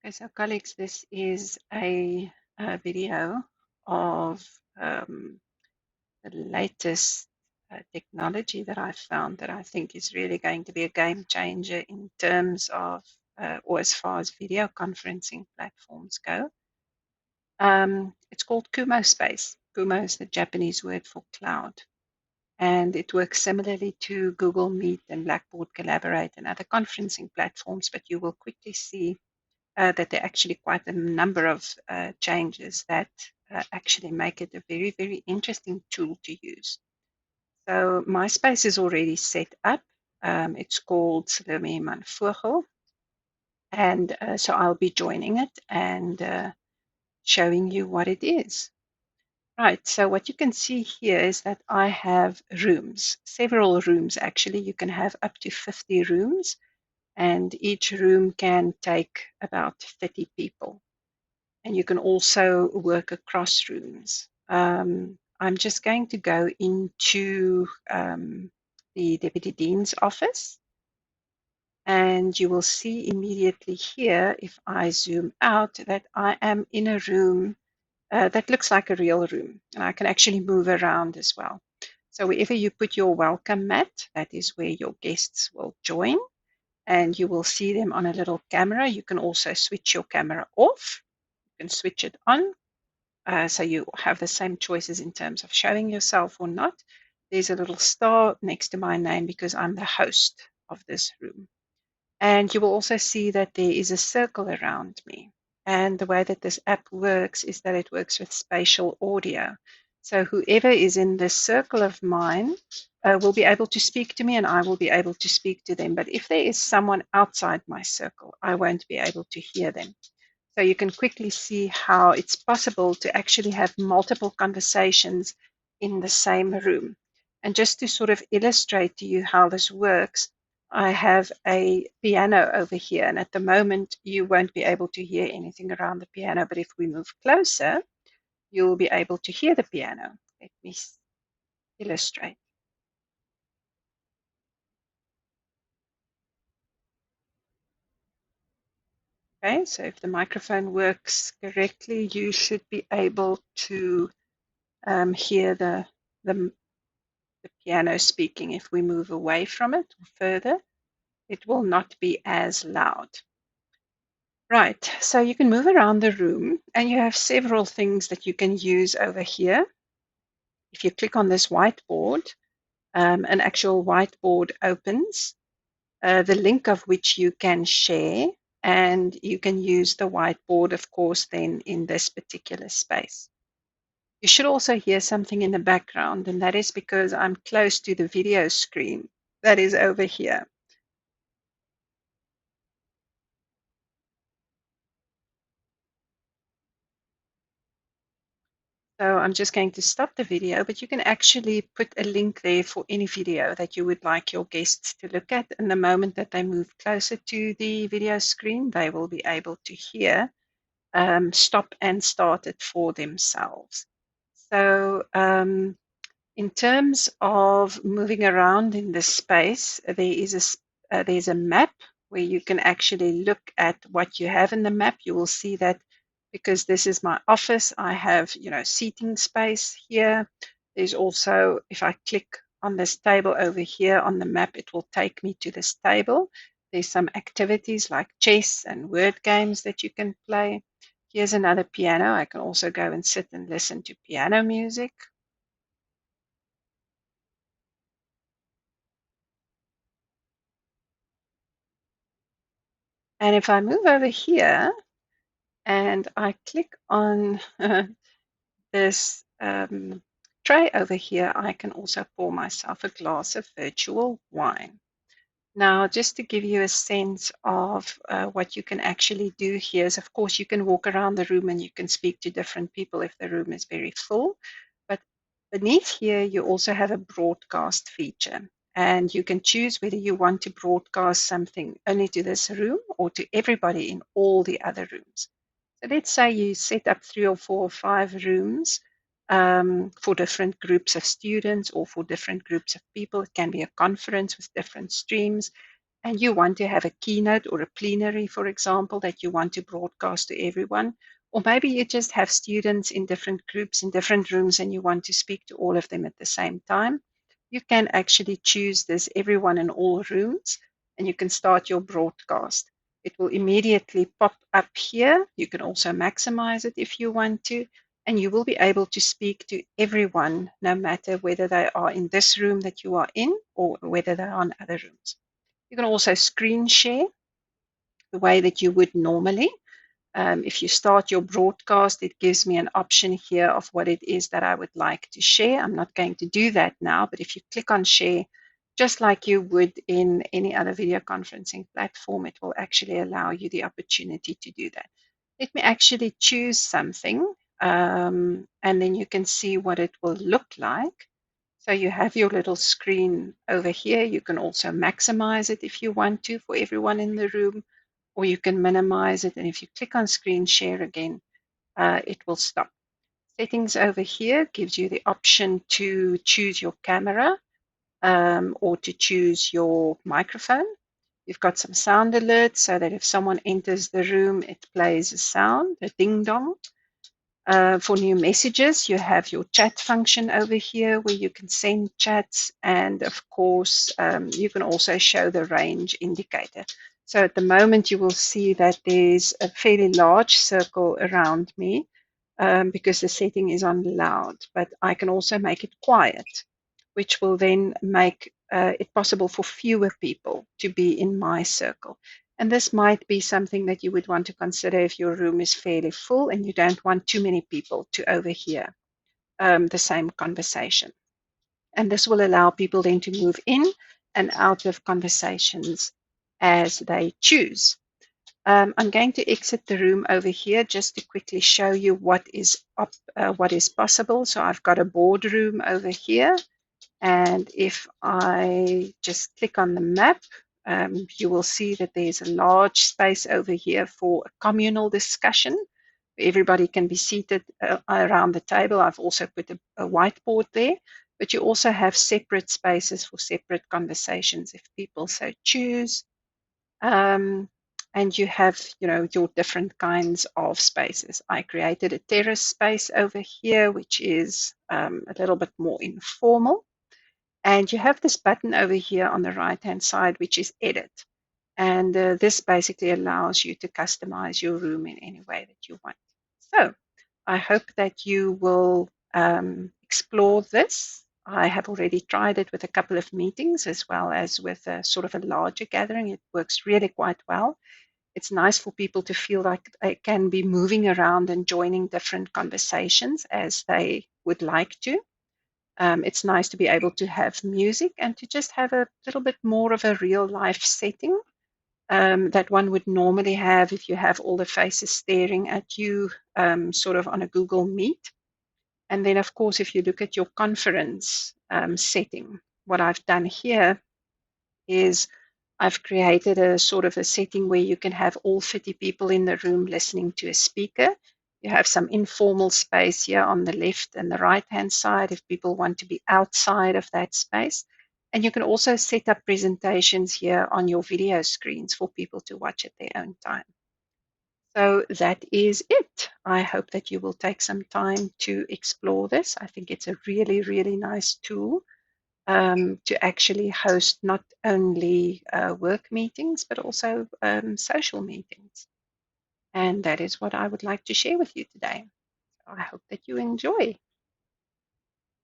Okay, so colleagues, this is a video of the latest technology that I found that I think is really going to be a game changer in terms of, or as far as video conferencing platforms go. It's called Kumospace. Kumo is the Japanese word for cloud. And it works similarly to Google Meet and Blackboard Collaborate and other conferencing platforms, but you will quickly see that there are actually quite a number of changes that actually make it a very, very interesting tool to use. So my space is already set up. It's called Human-Vogel. And so I'll be joining it and showing you what it is. Right, so what you can see here is that I have rooms, several rooms actually. You can have up to 50 rooms, and each room can take about 30 people. And you can also work across rooms. I'm just going to go into the Deputy Dean's office, and you will see immediately here, if I zoom out, that I am in a room that looks like a real room, and I can actually move around as well. So wherever you put your welcome mat, that is where your guests will join, and you will see them on a little camera. You can also switch your camera off. You can switch it on, so you have the same choices in terms of showing yourself or not. There's a little star next to my name because I'm the host of this room. And you will also see that there is a circle around me. And the way that this app works is that it works with spatial audio. So whoever is in this circle of mine will be able to speak to me, and I will be able to speak to them. But if there is someone outside my circle, I won't be able to hear them. So you can quickly see how it's possible to actually have multiple conversations in the same room. And just to sort of illustrate to you how this works, I have a piano over here. And at the moment, you won't be able to hear anything around the piano. But if we move closer, you'll be able to hear the piano. Let me illustrate. Okay, so if the microphone works correctly, you should be able to hear the piano speaking. If we move away from it further, it will not be as loud. Right, so you can move around the room and you have several things that you can use over here. If you click on this whiteboard, an actual whiteboard opens, the link of which you can share, and you can use the whiteboard, of course, then in this particular space. You should also hear something in the background, and that is because I'm close to the video screen that is over here. So I'm just going to stop the video, but you can actually put a link there for any video that you would like your guests to look at. And the moment that they move closer to the video screen, they will be able to hear, stop and start it for themselves. So in terms of moving around in this space, there's a map where you can actually look at what you have in the map. You will see that because this is my office, I have, seating space here. There's also, if I click on this table over here on the map, it will take me to this table. There's some activities like chess and word games that you can play. Here's another piano. I can also go and sit and listen to piano music. And if I move over here and I click on this tray over here, I can also pour myself a glass of virtual wine. Now, just to give you a sense of what you can actually do here is, of course, you can walk around the room and you can speak to different people if the room is very full. But beneath here, you also have a broadcast feature. And you can choose whether you want to broadcast something only to this room or to everybody in all the other rooms. So let's say you set up 3 or 4 or 5 rooms for different groups of students or for different groups of people. It can be a conference with different streams. and you want to have a keynote or a plenary, for example, that you want to broadcast to everyone, or maybe you just have students in different groups in different rooms and you want to speak to all of them at the same time, you can actually choose this everyone in all rooms and you can start your broadcast. It will immediately pop up here. You can also maximize it if you want to, and you will be able to speak to everyone, no matter whether they are in this room that you are in or whether they are in other rooms. You can also screen share the way that you would normally. If you start your broadcast, it gives me an option here of what it is that I would like to share. I'm not going to do that now, but if you click on share, just like you would in any other video conferencing platform, it will actually allow you the opportunity to do that. Let me actually choose something, and then you can see what it will look like. So you have your little screen over here. You can also maximize it if you want to for everyone in the room, or you can minimize it. And if you click on screen share again, it will stop. Settings over here gives you the option to choose your camera or to choose your microphone. You've got some sound alerts so that if someone enters the room, it plays a sound, a ding dong. For new messages, you have your chat function over here where you can send chats, and of course, you can also show the range indicator. So at the moment, you will see that there's a fairly large circle around me because the setting is on loud, but I can also make it quiet, which will then make it possible for fewer people to be in my circle. And this might be something that you would want to consider if your room is fairly full and you don't want too many people to overhear the same conversation. And this will allow people then to move in and out of conversations as they choose. I'm going to exit the room over here just to quickly show you what is possible. So I've got a boardroom over here. And if I just click on the map, you will see that there's a large space over here for a communal discussion. Everybody can be seated around the table. I've also put a whiteboard there, but you also have separate spaces for separate conversations if people so choose. And you have, your different kinds of spaces. I created a terrace space over here, which is a little bit more informal. And you have this button over here on the right-hand side, which is Edit. And this basically allows you to customize your room in any way that you want. So I hope that you will explore this. I have already tried it with a couple of meetings as well as with a sort of a larger gathering. It works really quite well. It's nice for people to feel like they can be moving around and joining different conversations as they would like to. It's nice to be able to have music and to just have a little bit more of a real life setting that one would normally have if you have all the faces staring at you sort of on a Google Meet. And then, of course, if you look at your conference setting, what I've done here is I've created a sort of a setting where you can have all 30 people in the room listening to a speaker. You have some informal space here on the left and the right-hand side if people want to be outside of that space. And you can also set up presentations here on your video screens for people to watch at their own time. So that is it. I hope that you will take some time to explore this. I think it's a really, really nice tool to actually host not only work meetings, but also social meetings. And that is what I would like to share with you today. So I hope that you enjoy.